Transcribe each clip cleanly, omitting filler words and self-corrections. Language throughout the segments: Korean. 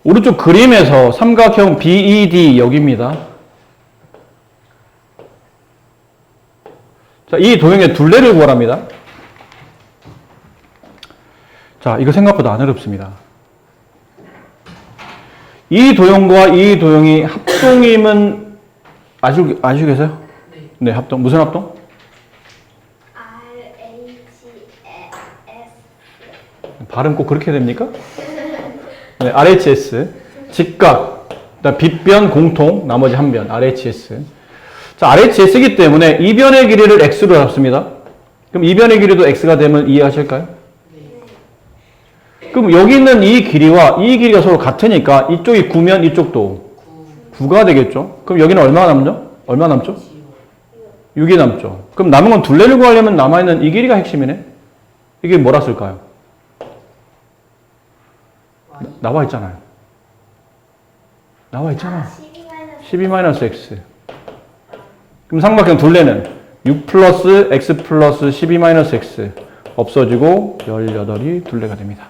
오른쪽 그림에서 삼각형 BED 여기입니다. 자, 이 도형의 둘레를 구하랍니다. 자, 이거 생각보다 안 어렵습니다. 이 도형과 이 도형이 합동임은 아시겠어요? 네. 네, 합동. 무슨 합동? 발음 꼭 그렇게 됩니까? 네, RHS. 직각. 그다음 빗변 공통, 나머지 한 변. RHS. 자, RHS이기 때문에 이 변의 길이를 x로 잡습니다. 그럼 이 변의 길이도 x가 되면 이해하실까요? 그럼 여기 있는 이 길이와 이 길이가 서로 같으니까 이쪽이 9면 이쪽도 9가 되겠죠? 그럼 여기는 얼마 남죠? 얼마 남죠? 6이 남죠. 그럼 남은 건 둘레를 구하려면 남아있는 이 길이가 핵심이네? 이게 뭐라 쓸까요? 나와 있잖아요. 나와 있잖아. 12-x. 그럼 삼각형 둘레는 6 플러스 x 플러스 12-x 없어지고 18이 둘레가 됩니다.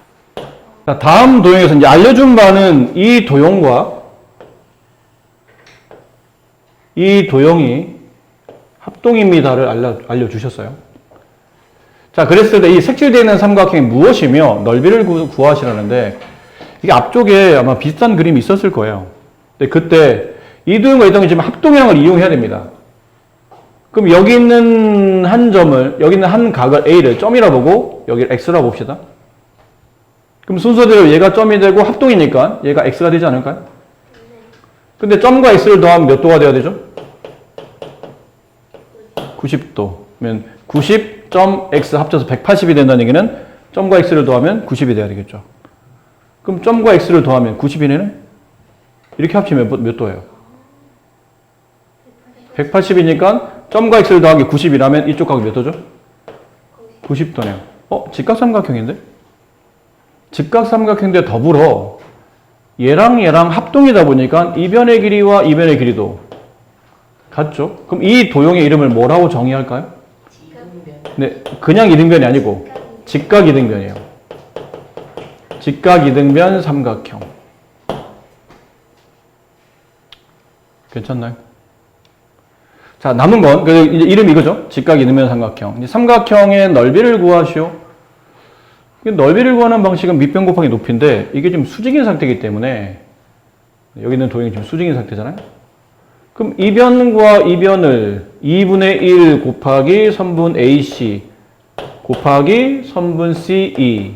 자, 다음 도형에서 이제 알려준 바는 이 도형과 이 도형이 합동입니다를 알려주셨어요. 자, 그랬을 때 이 색칠되어 있는 삼각형이 무엇이며 넓이를 구하시라는데 이게 앞쪽에 아마 비슷한 그림이 있었을 거예요. 근데 그때 이 도형과 이 도형이 지금 합동이라는 걸 이용해야 됩니다. 그럼 여기 있는 한 점을, 여기 있는 한 각을 A를 점이라 보고 여기를 X라 봅시다. 그럼 순서대로 얘가 점이 되고 합동이니까 얘가 X가 되지 않을까요? 근데 점과 X를 더하면 몇 도가 돼야 되죠? 90도면 90.X 합쳐서 180이 된다는 얘기는 점과 X를 더하면 90이 돼야 되겠죠. 그럼 점과 X를 더하면 90이네? 이렇게 합치면 몇 도예요? 180이니까 점과 X를 더한 게 90이라면 이쪽 각이 몇 도죠? 90도네요. 직각삼각형인데? 직각삼각형인데 더불어 얘랑 얘랑 합동이다 보니까 이 변의 길이와 이 변의 길이도 같죠? 그럼 이 도형의 이름을 뭐라고 정의할까요? 네, 그냥 이등변이 아니고 직각 이등변이에요. 직각 이등변 삼각형. 괜찮나요? 자, 남은 건, 이제 이름이 이거죠. 직각 이등변 삼각형. 이제 삼각형의 넓이를 구하시오. 넓이를 구하는 방식은 밑변 곱하기 높이인데, 이게 지금 수직인 상태이기 때문에, 여기 있는 도형이 지금 수직인 상태잖아요. 그럼 이 변과 이 변을 2분의 1 곱하기 선분 AC 곱하기 선분 CE.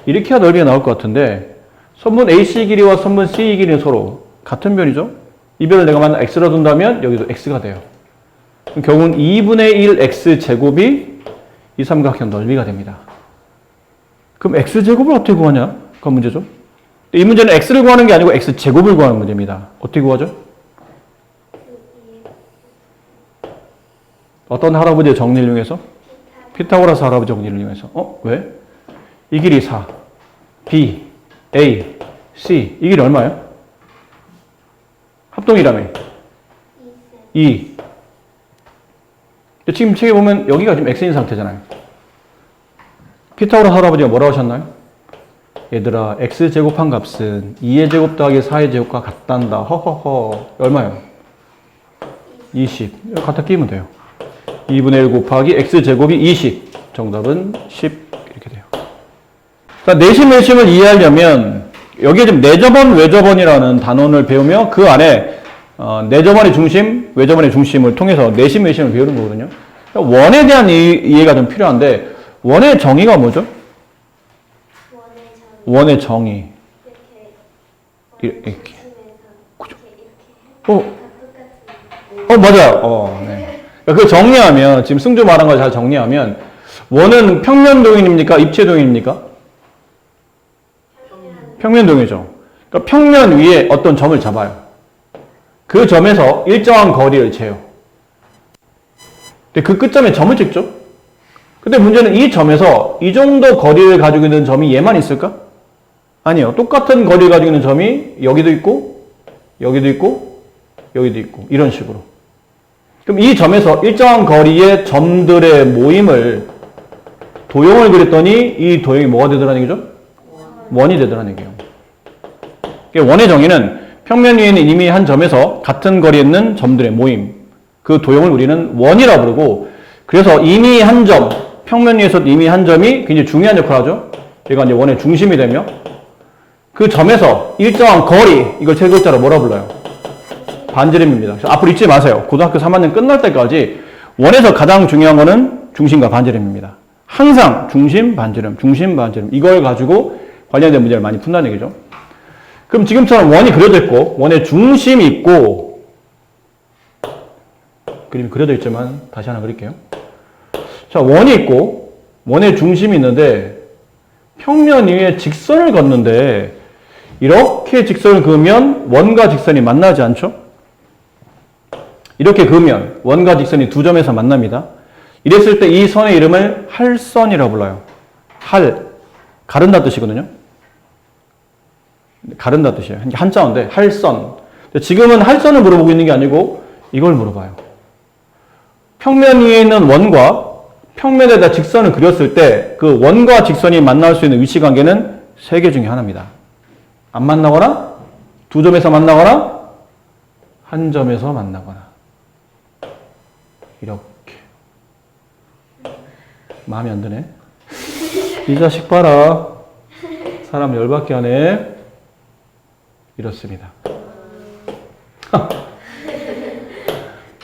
이렇게 해야 넓이가 나올 것 같은데, 선분 AC 길이와 선분 CE 길이는 서로 같은 변이죠. 이 변을 내가 만약 X라 둔다면, 여기도 X가 돼요. 결국은 2분의 1 X제곱이 이 삼각형 넓이가 됩니다. 그럼 X제곱을 어떻게 구하냐? 그 문제죠. 이 문제는 X를 구하는 게 아니고 X제곱을 구하는 문제입니다. 어떻게 구하죠? 어떤 할아버지의 정리를 이용해서? 피타고라스 할아버지 정리를 이용해서. 왜? 이 길이 4, B, A, C. 이 길이 얼마예요? 합동이라며. 2. 지금 책에 보면 여기가 지금 X인 상태잖아요. 피타고라스 할아버지가 뭐라고 하셨나요? 얘들아, X제곱한 값은 2의 제곱 더하기 4의 제곱과 같단다. 허허허. 얼마예요? 20. 갖다 끼면 돼요. 2분의 1 곱하기 X제곱이 20. 정답은 10. 이렇게 돼요. 자, 내심 외심을 이해하려면 여기에 지금 내저번, 외저번이라는 단원을 배우며 그 안에 내저번의 중심, 외저번의 중심을 통해서 내심, 외심을 배우는 거거든요. 원에 대한 이해가 좀 필요한데 원의 정의가 뭐죠? 원의 정의. 이렇게. 그죠? 맞아요. 네. 그 정리하면, 지금 승주 말한 걸 잘 정리하면, 원은 평면동인입니까? 입체동인입니까? 평면동이죠. 그러니까 평면 위에 어떤 점을 잡아요. 그 점에서 일정한 거리를 재요. 근데 그 끝점에 점을 찍죠? 근데 문제는 이 점에서 이 정도 거리를 가지고 있는 점이 얘만 있을까? 아니요. 똑같은 거리를 가지고 있는 점이 여기도 있고, 여기도 있고, 여기도 있고, 이런 식으로. 그럼 이 점에서 일정한 거리의 점들의 모임을 도형을 그렸더니 이 도형이 뭐가 되더라는 얘기죠? 원이 되더라는 얘기예요. 원의 정의는 평면 위에 있는 이미 한 점에서 같은 거리에 있는 점들의 모임. 그 도형을 우리는 원이라고 부르고, 그래서 이미 한 점, 평면 위에서 이미 한 점이 굉장히 중요한 역할을 하죠. 얘가 이제 원의 중심이 되며, 그 점에서 일정한 거리, 이걸 세 글자로 뭐라 불러요? 반지름입니다. 앞으로 잊지 마세요. 고등학교 3학년 끝날 때까지 원에서 가장 중요한 거는 중심과 반지름입니다. 항상 중심, 반지름, 중심, 반지름. 이걸 가지고 관련된 문제를 많이 푼다는 얘기죠. 그럼 지금처럼 원이 그려져 있고, 원의 중심이 있고, 그림이 그려져 있지만 다시 하나 그릴게요. 자, 원이 있고, 원의 중심이 있는데, 평면 위에 직선을 걷는데, 이렇게 직선을 그으면 원과 직선이 만나지 않죠? 이렇게 그으면 원과 직선이 두 점에서 만납니다. 이랬을 때 이 선의 이름을 할선이라고 불러요. 가른다 뜻이거든요. 가른다 뜻이에요. 한자어인데 할선. 지금은 할선을 물어보고 있는 게 아니고 이걸 물어봐요. 평면 위에 있는 원과 평면에다 직선을 그렸을 때 그 원과 직선이 만날 수 있는 위치 관계는 세 개 중에 하나입니다. 안 만나거나, 두 점에서 만나거나, 한 점에서 만나거나. 이렇게. 마음에 안 드네. 이 자식 봐라. 사람 열받게 하네. 이렇습니다.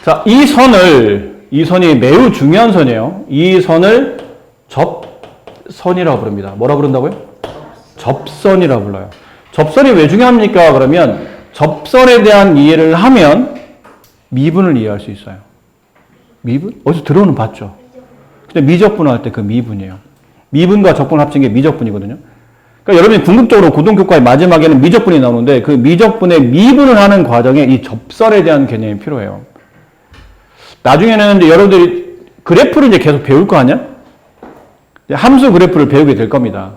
자, 이 선이 매우 중요한 선이에요. 이 선을 접선이라고 부릅니다. 뭐라 부른다고요? 접선이라고 불러요. 접선이 왜 중요합니까? 그러면 접선에 대한 이해를 하면 미분을 이해할 수 있어요. 미분? 어디서 들어오는 봤죠? 근데 미적분을 할 때 그 미분이에요. 미분과 적분을 합친 게 미적분이거든요. 그러니까 여러분이 궁극적으로 고등교과의 마지막에는 미적분이 나오는데 그 미적분의 미분을 하는 과정에 이 접선에 대한 개념이 필요해요. 나중에는 이제 여러분들이 그래프를 이제 계속 배울 거 아니야? 함수 그래프를 배우게 될 겁니다.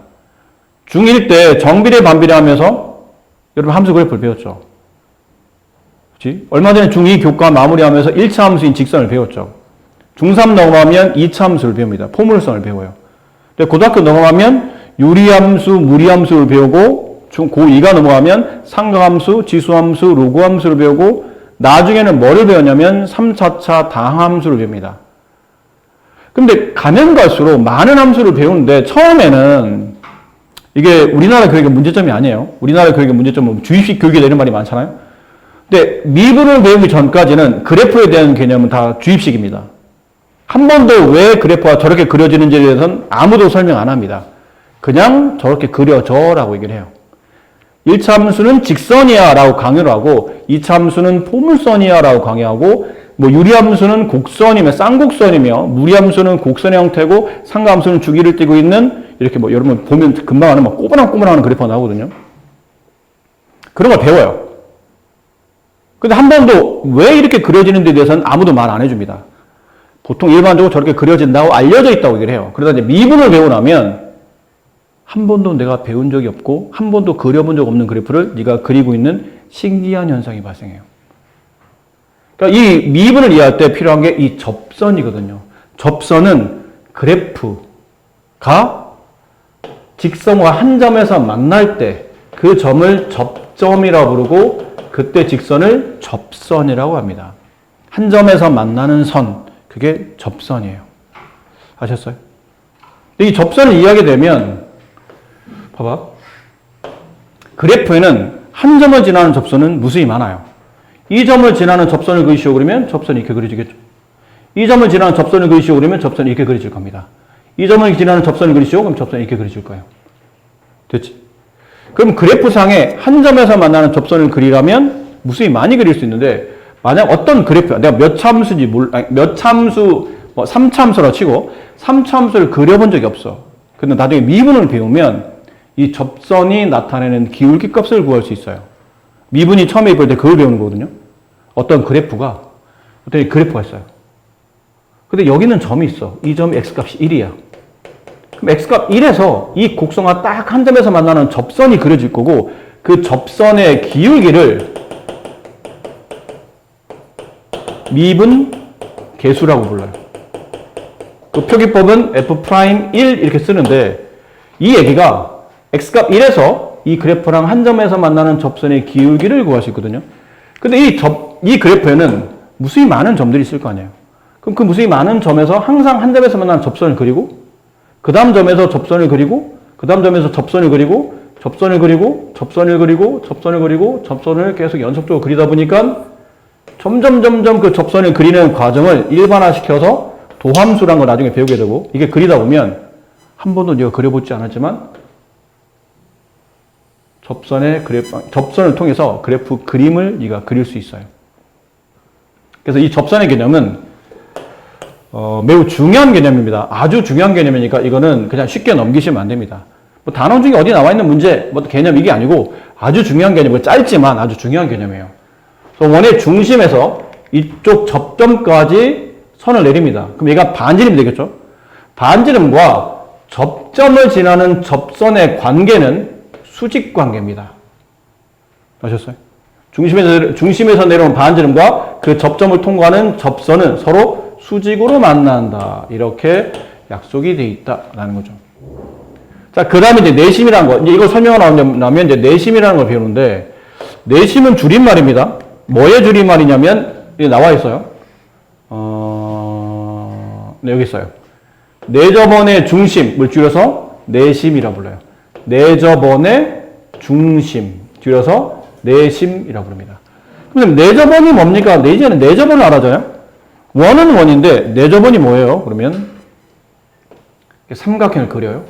중1 때 정비례 반비례 하면서 여러분 함수 그래프를 배웠죠. 그렇지? 얼마 전에 중2 교과 마무리하면서 1차 함수인 직선을 배웠죠. 중3 넘어가면 2차 함수를 배웁니다. 포물선을 배워요. 고등학교 넘어가면 유리함수, 무리함수를 배우고 고2가 넘어가면 상각함수, 지수함수, 로그함수를 배우고 나중에는 뭐를 배웠냐면 3, 4차 다항함수를 배웁니다. 근데 가면 갈수록 많은 함수를 배우는데 처음에는 이게 우리나라 교육의 문제점이 아니에요. 우리나라 교육의 문제점은 주입식 교육이다 이런 말이 많잖아요. 근데 미분을 배우기 전까지는 그래프에 대한 개념은 다 주입식입니다. 한 번도 왜 그래프가 저렇게 그려지는지에 대해서는 아무도 설명 안 합니다. 그냥 저렇게 그려져라고 얘기를 해요. 1차 함수는 직선이야 라고 강요를 하고 2차 함수는 포물선이야 라고 강요하고 유리함수는 곡선이며 쌍곡선이며 무리함수는 곡선의 형태고 상가함수는 주기를 띠고 있는 이렇게 여러분 보면 금방 하는 꼬부랑꼬부랑하는 그래프가 나오거든요. 그런 걸 배워요. 근데 한 번도 왜 이렇게 그려지는 데 대해서는 아무도 말 안 해줍니다. 보통 일반적으로 저렇게 그려진다고 알려져 있다고 얘기를 해요. 그러다 이제 미분을 배우고 나면 한 번도 내가 배운 적이 없고 한 번도 그려본 적 없는 그래프를 네가 그리고 있는 신기한 현상이 발생해요. 그러니까 이 미분을 이해할 때 필요한 게 이 접선이거든요. 접선은 그래프가 직선과 한 점에서 만날 때 그 점을 접점이라고 부르고 그때 직선을 접선이라고 합니다. 한 점에서 만나는 선, 그게 접선이에요. 아셨어요? 이 접선을 이해하게 되면 봐봐. 그래프에는 한 점을 지나는 접선은 무수히 많아요. 이 점을 지나는 접선을 그리시오 그러면 접선이 이렇게 그려지겠죠. 이 점을 지나는 접선을 그리시오 그러면 접선이 이렇게 그려질 겁니다. 이 점을 지나는 접선을 그리시오 그럼 접선이 이렇게 그려질 거예요. 됐지? 그럼 그래프상에 한 점에서 만나는 접선을 그리려면 무수히 많이 그릴 수 있는데 만약 어떤 그래프야 내가 몇 참수인지 몇 참수 3참수라고 치고 3참수를 그려본 적이 없어. 근데 나중에 미분을 배우면 이 접선이 나타내는 기울기 값을 구할 수 있어요. 미분이 처음에 입을 때 그걸 배우는 거거든요. 어떤 그래프가 있어요. 근데 여기는 점이 있어. 이 점이 x값이 1이야. 그럼 x값 1에서 이 곡선과 딱 한 점에서 만나는 접선이 그려질 거고 그 접선의 기울기를 미분 계수라고 불러요. 그 표기법은 f'1 이렇게 쓰는데 이 얘기가 x값 1에서 이 그래프랑 한 점에서 만나는 접선의 기울기를 구할 수 있거든요. 근데 이 그래프에는 무수히 많은 점들이 있을 거 아니에요. 그럼 그 무수히 많은 점에서 항상 한 점에서 만나는 접선을 그리고, 그 다음 점에서 접선을 그리고, 그 다음 점에서 접선을 그리고, 접선을 그리고, 접선을 그리고, 접선을 그리고, 접선을 계속 연속적으로 그리다 보니까 점점 그 접선을 그리는 과정을 일반화시켜서 도함수라는 걸 나중에 배우게 되고, 이게 그리다 보면 한 번도 네가 그려보지 않았지만 접선을 통해서 그래프 그림을 네가 그릴 수 있어요. 그래서 이 접선의 개념은 매우 중요한 개념입니다. 아주 중요한 개념이니까 이거는 그냥 쉽게 넘기시면 안 됩니다. 뭐 단원 중에 어디 나와 있는 문제, 뭐 개념 이게 아니고 아주 중요한 개념이고 짧지만 아주 중요한 개념이에요. 그래서 원의 중심에서 이쪽 접점까지 선을 내립니다. 그럼 얘가 반지름이 되겠죠? 반지름과 접점을 지나는 접선의 관계는 수직 관계입니다. 아셨어요? 중심에서 내려온 반지름과 그 접점을 통과하는 접선은 서로 수직으로 만난다. 이렇게 약속이 돼 있다라는 거죠. 자, 그 다음에 이제 내심이라는 거. 이제 이걸 설명하면 이제 내심이라는 걸 배우는데, 내심은 줄임말입니다. 뭐의 줄임말이냐면, 여기 나와 있어요. 네, 여기 있어요. 내접원의 중심을 줄여서 내심이라 불러요. 내접원의 중심, 줄여서 내심이라 부릅니다. 그럼 내접원이 뭡니까? 이제는 내접원을 알아줘요. 원은 원인데, 내접원이 뭐예요? 그러면 삼각형을 그려요.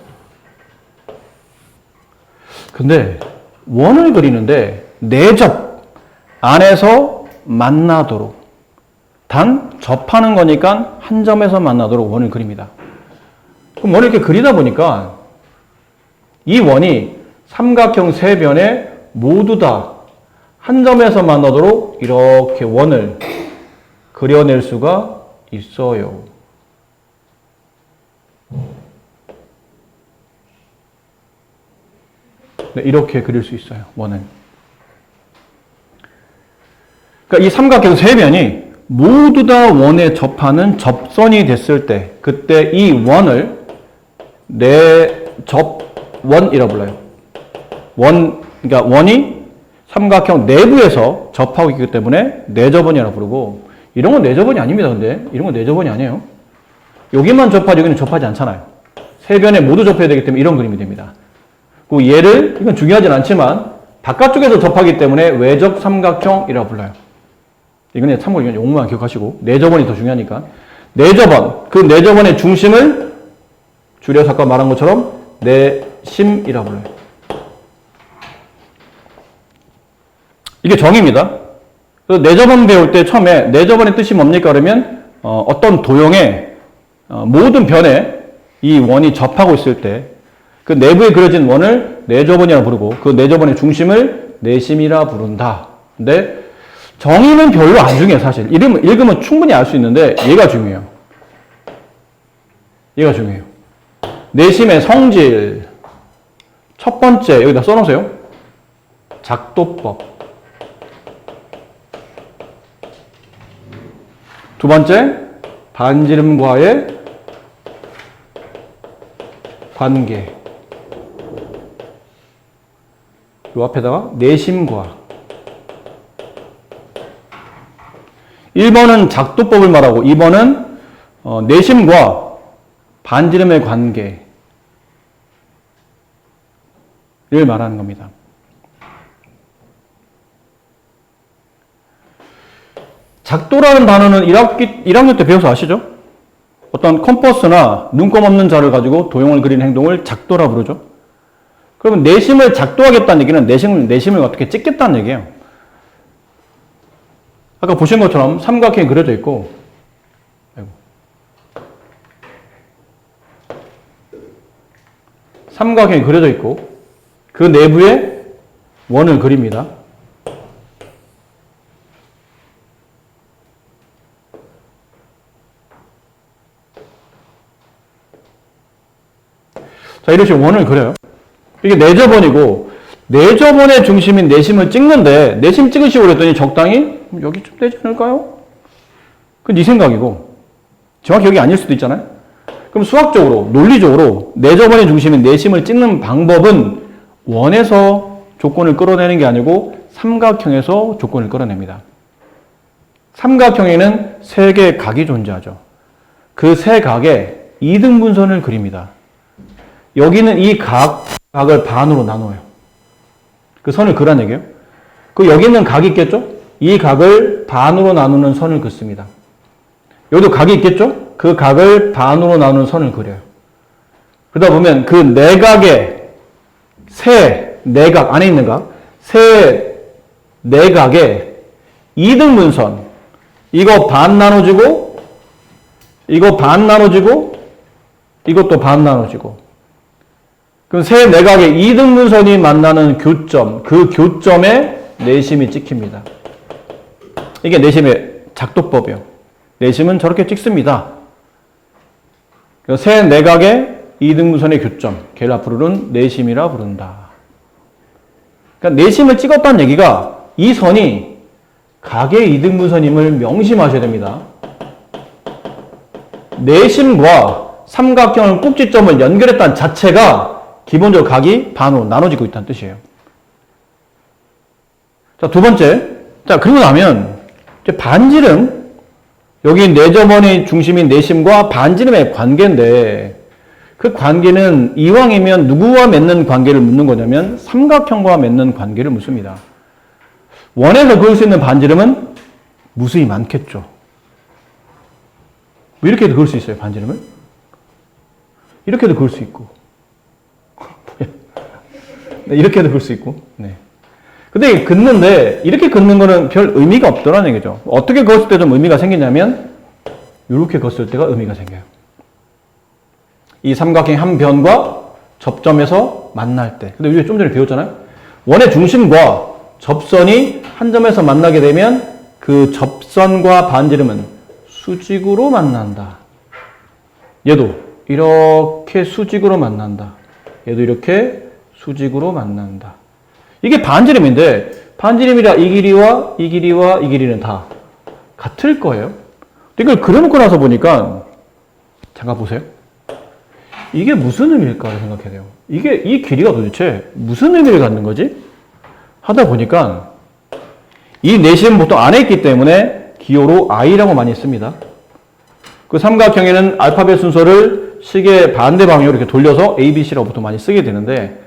근데 원을 그리는데 내접 안에서 만나도록, 단 접하는 거니까 한 점에서 만나도록 원을 그립니다. 그럼 원을 이렇게 그리다 보니까 이 원이 삼각형 세 변에 모두 다 한 점에서 만나도록 이렇게 원을 그려낼 수가 있어요. 네, 이렇게 그릴 수 있어요. 원을. 그러니까 이 삼각형 세 변이 모두 다 원에 접하는 접선이 됐을 때, 그때 이 원을 내접원이라고 불러요. 그러니까 원이 삼각형 내부에서 접하고 있기 때문에 내접원이라고 부르고, 이런 건 내접원이 아닙니다. 근데 이런 건 내접원이 아니에요. 여기만 접하지 여기는 접하지 않잖아요. 세 변에 모두 접해야 되기 때문에 이런 그림이 됩니다. 그 얘를, 이건 중요하진 않지만 바깥쪽에서 접하기 때문에 외접 삼각형이라고 불러요. 이건 참고로 이건 용어만 기억하시고, 내접원이 더 중요하니까. 내접원, 그 내접원의 중심을 줄여서 아까 말한 것처럼 내심이라고 불러요. 이게 정의입니다. 그래서 내접원 배울 때 처음에 내접원의 뜻이 뭡니까? 그러면 어떤 도형의 모든 변에 이 원이 접하고 있을 때 그 내부에 그려진 원을 내접원이라고 부르고, 그 내접원의 중심을 내심이라 부른다. 근데 정의는 별로 안 중요해요, 사실. 읽으면 충분히 알 수 있는데 얘가 중요해요. 얘가 중요해요. 내심의 성질. 첫 번째, 여기다 써놓으세요. 작도법. 두 번째, 반지름과의 관계. 요 앞에다가 내심과. 1번은 작도법을 말하고 2번은 내심과 반지름의 관계를 말하는 겁니다. 작도라는 단어는 1학년 때 배워서 아시죠? 어떤 컴퍼스나 눈곱 없는 자를 가지고 도형을 그리는 행동을 작도라 부르죠. 그러면 내심을 작도하겠다는 얘기는 내심을 어떻게 찍겠다는 얘기예요. 아까 보신 것처럼 삼각형이 그려져 있고, 삼각형이 그려져 있고, 그 내부에 원을 그립니다. 자, 이런 식으로 원을 그려요. 이게 내접원이고, 내접원의 중심인 내심을 찍는데, 내심 찍으시고 그랬더니 적당히 여기쯤 되지 않을까요? 그건 네 생각이고, 정확히 여기 아닐 수도 있잖아요? 그럼 수학적으로, 논리적으로 내접원의 중심인 내심을 찍는 방법은 원에서 조건을 끌어내는 게 아니고 삼각형에서 조건을 끌어냅니다. 삼각형에는 세 개의 각이 존재하죠. 그 세 각에 이등분선을 그립니다. 여기는 이 각을 반으로 나눠요. 그 선을 그란 얘기예요. 그 여기 있는 각이 있겠죠? 이 각을 반으로 나누는 선을 긋습니다. 여기도 각이 있겠죠? 그 각을 반으로 나누는 선을 그려요. 그러다 보면 그 내각의 세 내각 안에 있는 각, 세 내각의 이등분선, 이거 반 나눠지고, 이거 반 나눠지고, 이것도 반 나눠지고. 그럼 세 내각의 이등분선이 만나는 교점, 그 교점에 내심이 찍힙니다. 이게 내심의 작도법이에요. 내심은 저렇게 찍습니다. 세 내각의 이등분선의 교점, 걔를 앞으로는 내심이라 부른다. 그러니까 내심을 찍었다는 얘기가 이 선이 각의 이등분선임을 명심하셔야 됩니다. 내심과 삼각형을 꼭지점을 연결했다는 자체가 기본적으로 각이 반으로 나눠지고 있다는 뜻이에요. 자, 두 번째. 자, 그리고 나면 이제 반지름, 여기 내접원의 중심인 내심과 반지름의 관계인데 그 관계는 이왕이면 누구와 맺는 관계를 묻는 거냐면 삼각형과 맺는 관계를 묻습니다. 원에서 그을 수 있는 반지름은 무수히 많겠죠. 이렇게도 그을 수 있어요, 반지름을? 이렇게도 그을 수 있고. 네, 이렇게도 그을 수 있고. 네. 근데 긋는데, 이렇게 긋는 거는 별 의미가 없더라는 얘기죠. 어떻게 그었을 때 좀 의미가 생기냐면, 이렇게 그었을 때가 의미가 생겨요. 이 삼각형 한 변과 접점에서 만날 때. 근데 우리가 좀 전에 배웠잖아요? 원의 중심과 접선이 한 점에서 만나게 되면 그 접선과 반지름은 수직으로 만난다. 얘도 이렇게 수직으로 만난다. 얘도 이렇게 수직으로 만난다. 이게 반지름인데 반지름이라 이 길이와 이 길이와 이 길이는 다 같을 거예요. 이걸 그려놓고 나서 보니까 잠깐 보세요. 이게 무슨 의미일까 생각해야 돼요. 이 길이가 도대체 무슨 의미를 갖는 거지? 하다 보니까 이 내심은 보통 안에 있기 때문에 기호로 I라고 많이 씁니다. 그 삼각형에는 알파벳 순서를 시계 반대 방향으로 이렇게 돌려서 A, B, C라고 보통 많이 쓰게 되는데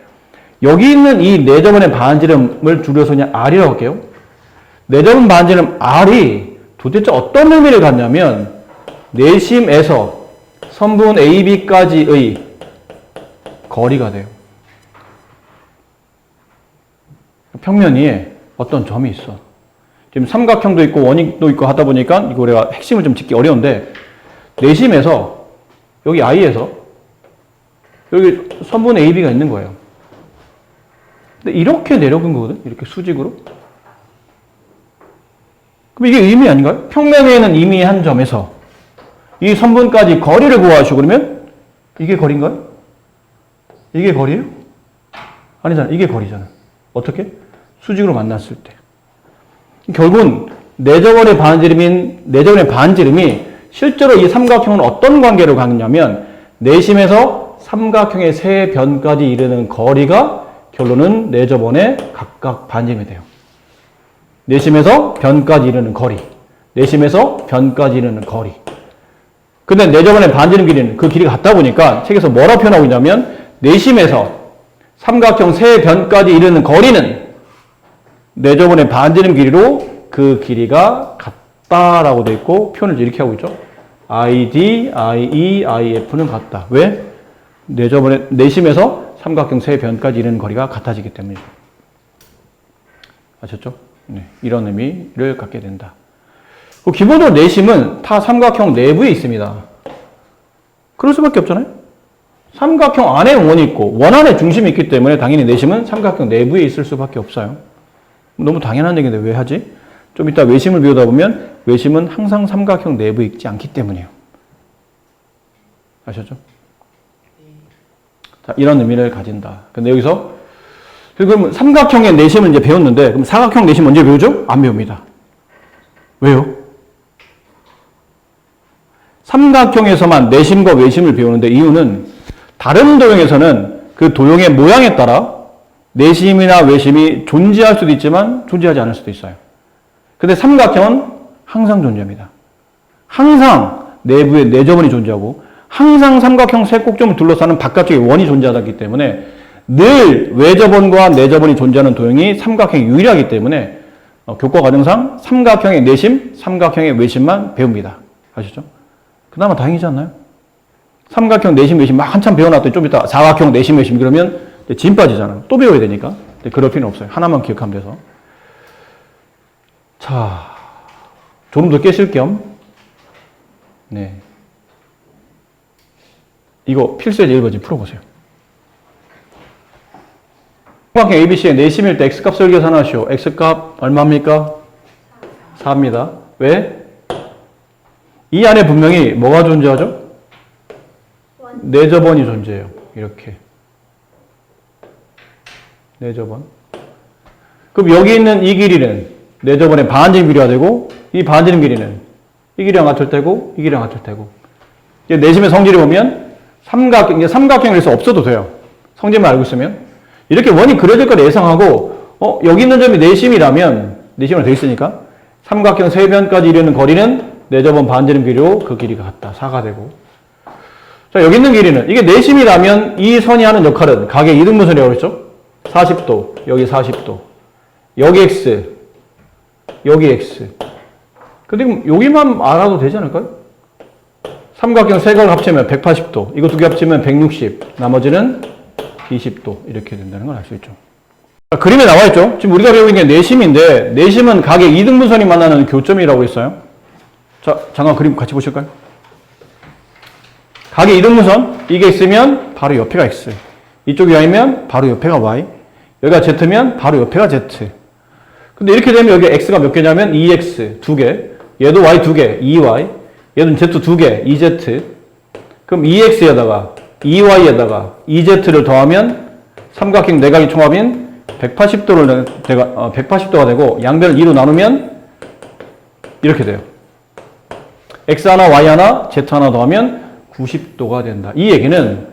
여기 있는 이 내접원의 반지름을 줄여서 그냥 R이라고 할게요. 내접원 반지름 R이 도대체 어떤 의미를 갖냐면 내심에서 선분 AB까지의 거리가 돼요. 평면 위에 어떤 점이 있어. 지금 삼각형도 있고 원익도 있고 하다 보니까 이거 우리가 핵심을 좀 짚기 어려운데 내심에서 여기 I에서 여기 선분 AB가 있는 거예요. 근데 이렇게 내려간 거거든. 이렇게 수직으로. 그럼 이게 의미 아닌가요? 평면 위에는 이미 한 점에서 이 선분까지 거리를 구하시고 그러면 이게 거리인가요? 이게 거리예요? 아니잖아. 이게 거리잖아. 어떻게? 수직으로 만났을 때. 결국은 내접원의 반지름이 실제로 이 삼각형은 어떤 관계를 갖냐면 내심에서 삼각형의 세 변까지 이르는 거리가 결론은 내접원의 각각 반지름이 돼요. 내심에서 변까지 이르는 거리. 내심에서 변까지 이르는 거리. 근데 내접원의 반지름 길이는 그 길이가 같다 보니까 책에서 뭐라 표현하고 있냐면 내심에서 삼각형 세 변까지 이르는 거리는 내접원의 반지름 길이로 그 길이가 같다라고 되어 있고 표현을 이렇게 하고 있죠. ID, IE, IF는 같다. 왜? 내심에서 삼각형 세 변까지 이르는 거리가 같아지기 때문이죠. 아셨죠? 네, 이런 의미를 갖게 된다. 기본적으로 내심은 다 삼각형 내부에 있습니다. 그럴 수밖에 없잖아요. 삼각형 안에 원이 있고 원 안에 중심이 있기 때문에 당연히 내심은 삼각형 내부에 있을 수밖에 없어요. 너무 당연한 얘기인데 왜 하지? 좀 이따 외심을 배우다 보면 외심은 항상 삼각형 내부에 있지 않기 때문이에요. 아셨죠? 자, 이런 의미를 가진다. 근데 여기서 그럼 삼각형의 내심을 이제 배웠는데 그럼 사각형 내심 언제 배우죠? 안 배웁니다. 왜요? 삼각형에서만 내심과 외심을 배우는데 이유는 다른 도형에서는 그 도형의 모양에 따라 내심이나 외심이 존재할 수도 있지만 존재하지 않을 수도 있어요. 근데 삼각형은 항상 존재합니다. 항상 내부에 내저번이 존재하고 항상 삼각형 세 꼭점을 둘러싸는 바깥쪽에 원이 존재하기 때문에 늘 외저번과 내저번이 존재하는 도형이 삼각형이 유일하기 때문에 교과 과정상 삼각형의 내심, 삼각형의 외심만 배웁니다. 아시죠? 그나마 다행이지 않나요? 삼각형 내심, 외심 막 한참 배워놨더니 좀 이따 사각형 내심, 외심 그러면 진 빠지잖아요. 또 배워야 되니까. 그럴 필요는 없어요. 하나만 기억하면 돼서. 자, 좀 더 깨실 겸, 네. 이거 필수의 1번지 풀어보세요. 삼각형 ABC의 내심일 때 X값을 계산하시오. X값 얼마입니까? 4입니다. 왜? 이 안에 분명히 뭐가 존재하죠? 내저번이 존재해요. 이렇게. 내저번. 그럼 여기 있는 이 길이는 내저번의 반지름 길이가 되고 이 반지름 길이는 이 길이랑 같을 테고 이 길이랑 같을 테고. 이제 내심의 성질을 보면 삼각형에서 없어도 돼요. 성질만 알고 있으면. 이렇게 원이 그려질 걸 예상하고 여기 있는 점이 내심이라면 내심으로 되어 있으니까 삼각형 세 변까지 이르는 거리는 내저번 반지름 길이로 그 길이가 같다. 4가 되고. 자, 여기 있는 길이는 이게 내심이라면 이 선이 하는 역할은 각의 이등분선이라고 그랬죠? 40도, 여기 40도, 여기 X, 여기 X. 근데 여기만 알아도 되지 않을까요? 삼각형 세 각을 합치면 180도, 이거 두 개 합치면 160, 나머지는 20도 이렇게 된다는 걸 알 수 있죠. 자, 그림에 나와 있죠? 지금 우리가 배우고 있는 게 내심인데 내심은 각의 이등분선이 만나는 교점이라고 했어요. 자, 잠깐 그림 같이 보실까요? 각의 이등분선, 이게 X면 바로 옆에가 X. 이쪽이 Y면 바로 옆에가 Y. 여기가 Z면 바로 옆에가 Z. 근데 이렇게 되면 여기 X가 몇 개냐면 2X 두 개. 얘도 Y 두 개, 2Y. 얘는 Z 두 개, 2Z. 그럼 2X에다가 2Y에다가 2Z를 더하면 삼각형 내각의 총합인 180도가 되고 양변을 2로 나누면 이렇게 돼요. X 하나, Y 하나, Z 하나 더하면 90도가 된다. 이 얘기는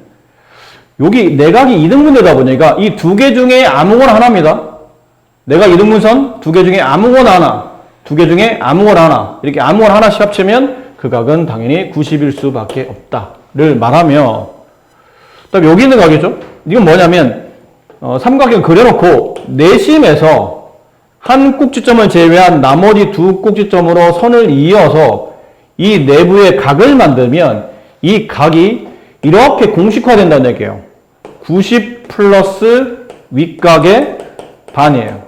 여기 내각이 이등분되다 보니까 이 두 개 중에 아무거나 하나입니다. 내각 이등분선 두 개 중에 아무거나 하나, 두 개 중에 아무거나 하나, 이렇게 아무거나 하나씩 합치면 그 각은 당연히 90일 수밖에 없다를 말하며, 그다음 여기 있는 각이죠. 이건 뭐냐면 삼각형 그려놓고 내심에서 한 꼭지점을 제외한 나머지 두 꼭지점으로 선을 이어서 이 내부의 각을 만들면 이 각이 이렇게 공식화된다는 얘기예요. 90 플러스 윗각의 반이에요.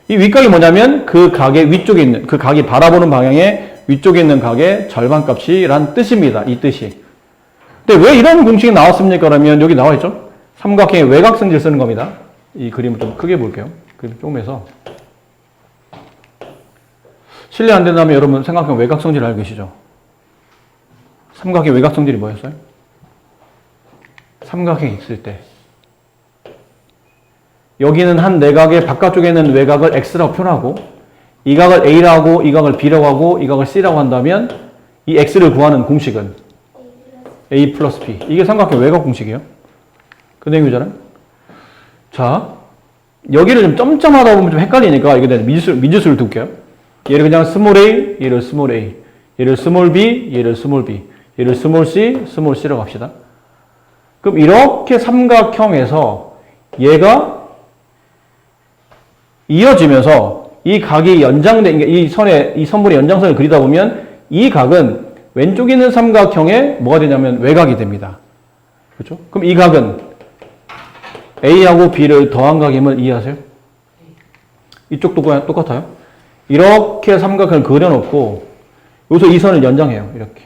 이 윗각이 뭐냐면 그 각의 위쪽에 있는, 그 각이 바라보는 방향의 위쪽에 있는 각의 절반값이란 뜻입니다. 이 뜻이. 근데 왜 이런 공식이 나왔습니까? 그러면 여기 나와 있죠? 삼각형의 외곽성질 쓰는 겁니다. 이 그림을 좀 크게 볼게요. 그림 조금해서. 실례 안 된다면 여러분 삼각형 외곽성질 알고 계시죠? 삼각형 외곽성질이 뭐였어요? 삼각형이 있을 때 여기는 한 내각의 바깥쪽에 있는 외곽을 X라고 표현하고 이 각을 A라고 이 각을 B라고 하고 이 각을 C라고 한다면 이 X를 구하는 공식은 A 플러스 B. 이게 삼각형 외곽 공식이에요. 그 내용이잖아요. 자, 여기를 좀 점점하다 보면 좀 헷갈리니까 이게 미지수를 둘게요. 얘를 그냥 스몰 a, 얘를 스몰 a, 얘를 스몰 b, 얘를 스몰 b, 얘를 스몰 c, 스몰 c라고 합시다. 그럼 이렇게 삼각형에서 얘가 이어지면서 이 각이 연장된, 이 선분의 연장선을 그리다 보면 이 각은 왼쪽에 있는 삼각형에 뭐가 되냐면 외곽이 됩니다. 그렇죠? 그럼 이 각은 A하고 B를 더한 각임을 이해하세요? 이쪽도 똑같아요. 이렇게 삼각형을 그려놓고 여기서 이 선을 연장해요. 이렇게.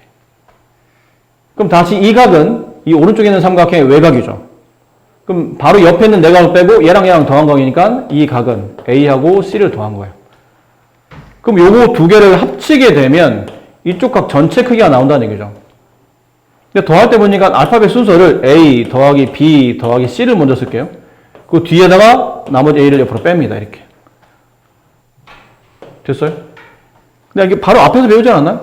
그럼 다시 이 각은 이 오른쪽에 있는 삼각형의 외곽이죠. 그럼 바로 옆에 있는 내각을 빼고 얘랑 더한 각이니까 이 각은 A하고 C를 더한 거예요. 그럼 요거 두 개를 합치게 되면 이쪽 각 전체 크기가 나온다는 얘기죠. 근데 더할 때 보니까 알파벳 순서를 A 더하기 B 더하기 C를 먼저 쓸게요. 그 뒤에다가 나머지 A를 옆으로 뺍니다. 이렇게. 됐어요? 근데 이게 바로 앞에서 배우지 않았나요?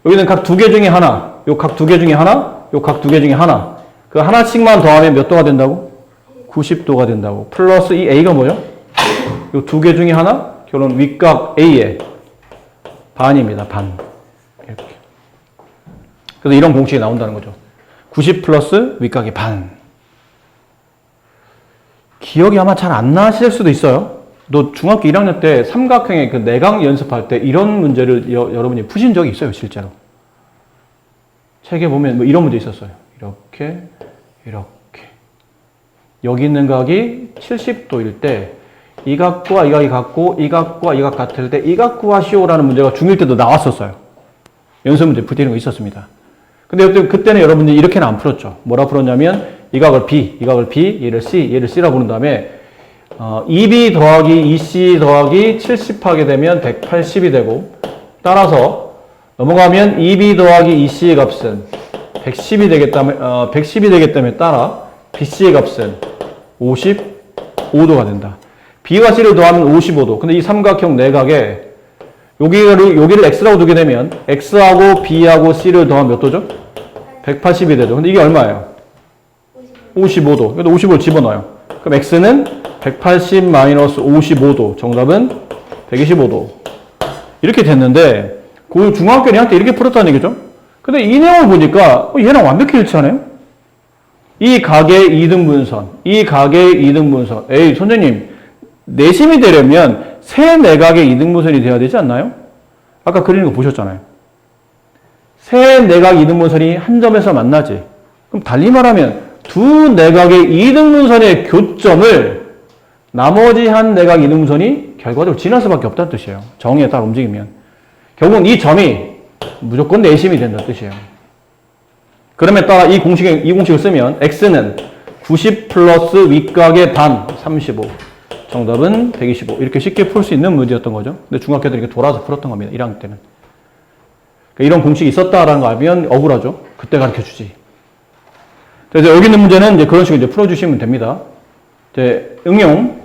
여기는 각 두 개 중에 하나, 요 각 두 개 중에 하나, 요 각 두 개 중에 하나. 그 하나씩만 더하면 몇 도가 된다고? 90도가 된다고. 플러스 이 A가 뭐죠? 이 두 개 중에 하나? 결론 윗각 A의 반입니다. 반. 이렇게. 그래서 이런 공식이 나온다는 거죠. 90 플러스 윗각의 반. 기억이 아마 잘 안 나실 수도 있어요. 너 중학교 1학년 때 삼각형의 그 내각 연습할 때 이런 문제를 여러분이 푸신 적이 있어요, 실제로. 책에 보면 뭐 이런 문제 있었어요. 이렇게, 이렇게. 여기 있는 각이 70도일 때, 이 각과 이 각이 같고, 이 각과 이 각 같을 때, 이 각 구하시오라는 문제가 중1 때도 나왔었어요. 연습 문제 풀이는 거 있었습니다. 근데 그때는 여러분들이 이렇게는 안 풀었죠. 뭐라 풀었냐면, 이 각을 B, 이 각을 B, 얘를 C, 얘를 C라 부른 다음에, 2B 더하기 2C 더하기 70 하게 되면 180이 되고, 따라서 넘어가면 2B 더하기 2C의 값은 110이 되기 때문에 따라 BC의 값은 55도가 된다. B와 C를 더하면 55도. 근데 이 삼각형 내각에 여기를 X라고 두게 되면 X하고 B하고 C를 더하면 몇 도죠? 180이 되죠. 근데 이게 얼마예요? 55도. 그래도 55를 집어넣어요. 그럼 X는 180 마이너스 55도. 정답은 125도. 이렇게 됐는데, 그 중학교 2학년 때 이렇게 풀었다는 얘기죠. 근데 이 내용을 보니까, 얘랑 완벽히 일치하네요? 이 각의 2등분선, 이 각의 2등분선. 에이, 선생님, 내심이 되려면 세 내각의 2등분선이 돼야 되지 않나요? 아까 그리는 거 보셨잖아요. 세 내각 2등분선이 한 점에서 만나지. 그럼 달리 말하면 두 내각의 2등분선의 교점을 나머지 한 내각 2등분선이 결과적으로 지날 수밖에 없다는 뜻이에요. 정의에 따라 움직이면. 결국은 이 점이 무조건 내심이 된다는 뜻이에요. 그러면 따라 이 공식을 쓰면 x는 90 플러스 윗각의 반, 35. 정답은 125. 이렇게 쉽게 풀 수 있는 문제였던 거죠. 근데 중학교 때 이렇게 돌아서 풀었던 겁니다. 1학년 때는. 그러니까 이런 공식이 있었다라는 거 알면 억울하죠. 그때 가르쳐 주지. 그래서 여기 있는 문제는 이제 그런 식으로 이제 풀어주시면 됩니다. 이제 응용.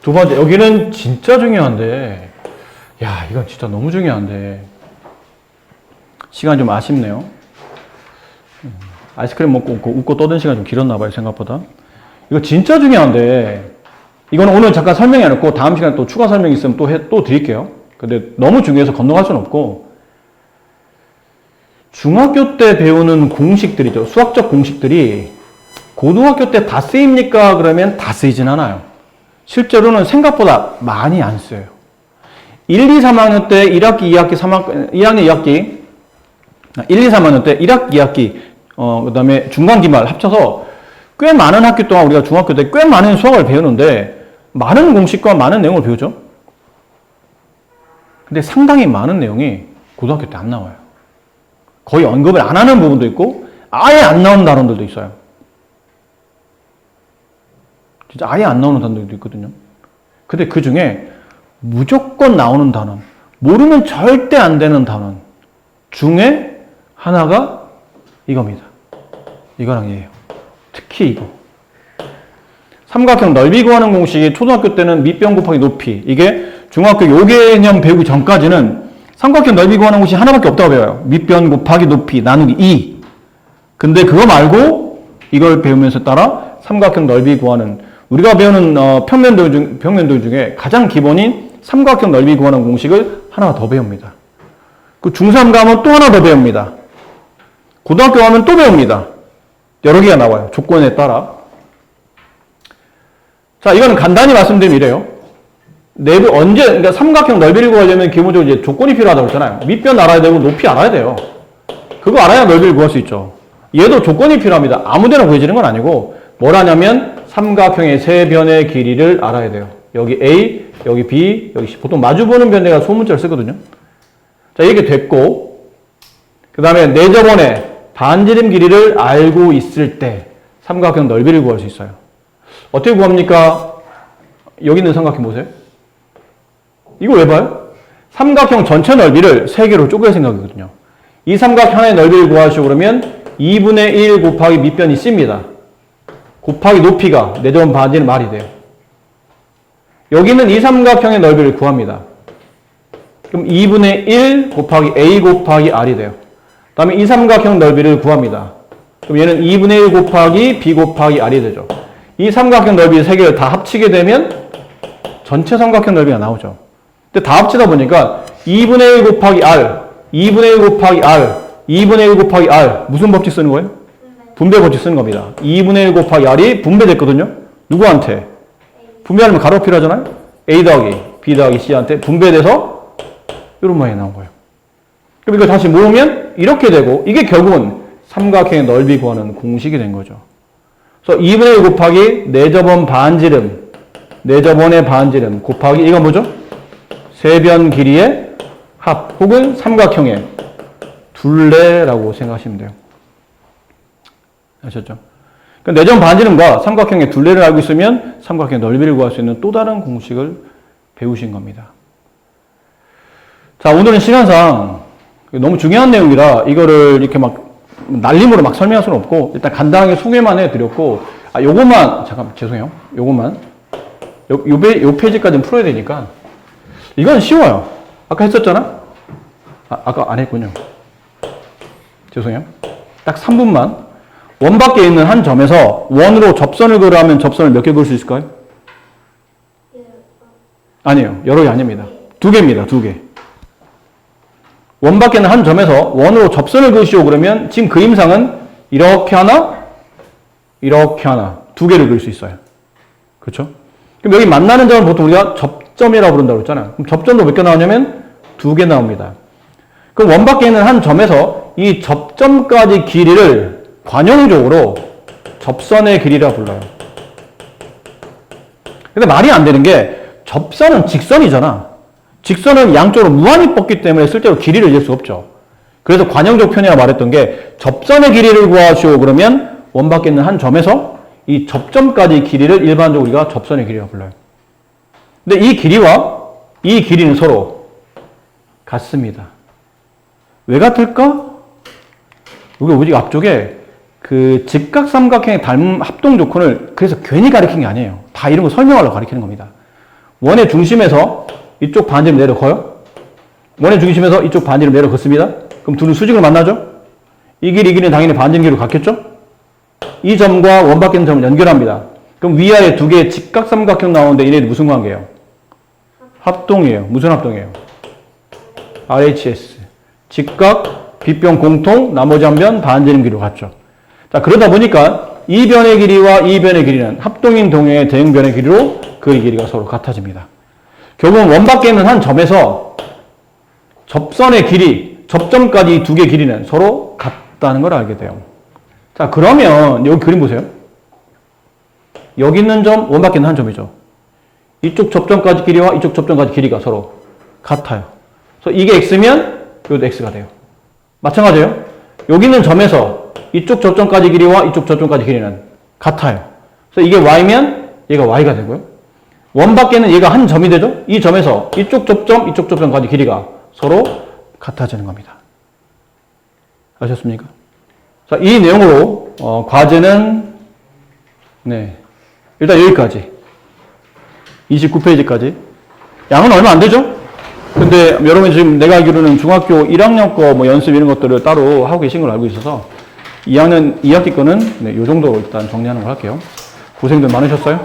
두 번째. 여기는 진짜 중요한데. 야, 이건 진짜 너무 중요한데. 시간 좀 아쉽네요. 아이스크림 먹고 웃고 떠든 시간 좀 길었나 봐요, 생각보다. 이거 진짜 중요한데, 이거는 오늘 잠깐 설명이 안 했고, 다음 시간에 또 추가 설명이 있으면 또 드릴게요. 근데 너무 중요해서 건너갈 수는 없고, 중학교 때 배우는 공식들이죠. 수학적 공식들이 고등학교 때 다 쓰입니까? 그러면 다 쓰이진 않아요. 실제로는 생각보다 많이 안 써요. 1, 2, 3학년 때 1학기, 2학기, 3학기, 2학년 2학기, 1, 2, 3학년 때 1학기, 2학기, 그 다음에 중간, 기말 합쳐서 꽤 많은 학기 동안 우리가 중학교 때 꽤 많은 수학을 배우는데 많은 공식과 많은 내용을 배우죠. 근데 상당히 많은 내용이 고등학교 때 안 나와요. 거의 언급을 안 하는 부분도 있고 아예 안 나오는 단원들도 있어요. 진짜 아예 안 나오는 단원들도 있거든요. 근데 그 중에 무조건 나오는 단원, 모르면 절대 안 되는 단원 중에 하나가 이겁니다. 이거랑 얘예요. 특히 이거. 삼각형 넓이 구하는 공식이 초등학교 때는 밑변 곱하기 높이. 이게 중학교 요 개념 배우기 전까지는 삼각형 넓이 구하는 공식이 하나밖에 없다고 배워요. 밑변 곱하기 높이 나누기 2. 근데 그거 말고 이걸 배우면서 따라 삼각형 넓이 구하는 우리가 배우는 평면도형 중에 가장 기본인 삼각형 넓이 구하는 공식을 하나 더 배웁니다. 그 중3 가면 또 하나 더 배웁니다. 고등학교 가면 또 배웁니다. 여러 개가 나와요. 조건에 따라. 자, 이거는 간단히 말씀드리면 이래요. 그러니까 삼각형 넓이를 구하려면 기본적으로 이제 조건이 필요하다고 했잖아요. 밑변 알아야 되고 높이 알아야 돼요. 그거 알아야 넓이를 구할 수 있죠. 얘도 조건이 필요합니다. 아무데나 구해지는 건 아니고 뭘 하냐면 삼각형의 세 변의 길이를 알아야 돼요. 여기 A, 여기 B, 여기 C. 보통 마주보는 변에가 소문자를 쓰거든요. 자, 이렇게 됐고 그 다음에 내접원의 반지름 길이를 알고 있을 때 삼각형 넓이를 구할 수 있어요. 어떻게 구합니까? 여기 있는 삼각형 보세요. 이거 왜 봐요? 삼각형 전체 넓이를 3개로 쪼개야 생각이거든요. 이 삼각형 하나의 넓이를 구하시고 그러면 2분의 1 곱하기 밑변이 C입니다. 곱하기 높이가 내접원 반지름 R이 돼요. 여기는 이 삼각형의 넓이를 구합니다. 그럼 2분의 1 곱하기 A 곱하기 R이 돼요. 그 다음에 이 삼각형 넓이를 구합니다. 그럼 얘는 2분의 1 곱하기 B 곱하기 R이 되죠. 이 삼각형 넓이 세 개를 다 합치게 되면 전체 삼각형 넓이가 나오죠. 근데 다 합치다 보니까 2분의 1 곱하기 R, 2분의 1 곱하기 R, 2분의 1 곱하기 R. 무슨 법칙 쓰는 거예요? 분배 법칙 쓰는 겁니다. 2분의 1 곱하기 R이 분배됐거든요. 누구한테? 분배하려면 가로 필요하잖아요. A 더하기 B 더하기 C한테 분배돼서 이런 모양이 나온 거예요. 그럼 이걸 다시 모으면 이렇게 되고 이게 결국은 삼각형의 넓이 구하는 공식이 된 거죠. 그래서 2분의 1 곱하기 4저번 반지름, 4저번의 반지름 곱하기 이건 뭐죠? 세변 길이의 합 혹은 삼각형의 둘레라고 생각하시면 돼요. 아셨죠? 그러니까 4점 반지름과 삼각형의 둘레를 알고 있으면 삼각형의 넓이를 구할 수 있는 또 다른 공식을 배우신 겁니다. 자, 오늘은 시간상 너무 중요한 내용이라 이거를 이렇게 막 날림으로 막 설명할 수는 없고 일단 간단하게 소개만 해드렸고 요것만 잠깐 죄송해요. 요것만 요 페이지까지는 풀어야 되니까 이건 쉬워요. 아까 했었잖아? 아까 안 했군요. 죄송해요. 딱 3분만 원 밖에 있는 한 점에서 원으로 접선을 그으면 접선을 몇 개 그을 수 있을까요? 아니에요. 여러 개 아닙니다. 2개입니다. 2개. 원 밖에 있는 한 점에서 원으로 접선을 그으시오 그러면 지금 그림상은 이렇게 하나, 이렇게 하나 2개를 그을 수 있어요. 그렇죠? 그럼 여기 만나는 점을 보통 우리가 접점이라고 부른다고 했잖아요. 그럼 접점도 몇 개 나오냐면 2개 나옵니다. 그럼 원 밖에 있는 한 점에서 이 접점까지 길이를 관용적으로 접선의 길이라 불러요. 근데 말이 안 되는 게 접선은 직선이잖아. 직선은 양쪽으로 무한히 뻗기 때문에 실제로 길이를 잴 수 없죠. 그래서 관용적 편이라 말했던 게 접선의 길이를 구하시오 그러면 원 밖에 있는 한 점에서 이 접점까지 길이를 일반적으로 우리가 접선의 길이라고 불러요. 근데 이 길이와 이 길이는 서로 같습니다. 왜 같을까? 여기 오직 앞쪽에 그 직각삼각형의 닮음 합동 조건을 그래서 괜히 가리킨 게 아니에요. 다 이런 거 설명하려고 가리키는 겁니다. 원의 중심에서 이쪽 반지름 내려 커요. 원의 중심에서 이쪽 반지름 내려 걷습니다. 그럼 둘은 수직으로 만나죠? 이 길이, 이 길이는 당연히 반지름 길이로 같겠죠? 이 점과 원 밖에 있는 점을 연결합니다. 그럼 위아래 2개의 직각삼각형 나오는데 얘네들 무슨 관계예요? 합동이에요. 무슨 합동이에요? RHS. 직각, 빗변 공통, 나머지 한 변 반지름 길이로 같죠. 자, 그러다 보니까 이 변의 길이와 이 변의 길이는 합동인 동형의 대응변의 길이로 그 길이가 서로 같아집니다. 결국은 원 밖에 있는 한 점에서 접선의 길이, 접점까지 2개 길이는 서로 같다는 걸 알게 돼요. 자, 그러면 여기 그림 보세요. 여기 있는 점, 원 밖에 있는 한 점이죠. 이쪽 접점까지 길이와 이쪽 접점까지 길이가 서로 같아요. 그래서 이게 x면 이것도 x가 돼요. 마찬가지예요. 여기 있는 점에서 이쪽 접점까지 길이와 이쪽 접점까지 길이는 같아요. 그래서 이게 y면 얘가 y가 되고요. 원 밖에는 얘가 한 점이 되죠. 이 점에서 이쪽 접점, 이쪽 접점까지 길이가 서로 같아지는 겁니다. 아셨습니까? 자, 이 내용으로 과제는 네, 일단 여기까지 29페이지까지 양은 얼마 안 되죠? 근데 여러분 지금 내가 알기로는 중학교 1학년 거 뭐 연습 이런 것들을 따로 하고 계신 걸 알고 있어서 2학년 2학기 거는 네, 요 정도로 일단 정리하는 걸 할게요. 고생들 많으셨어요?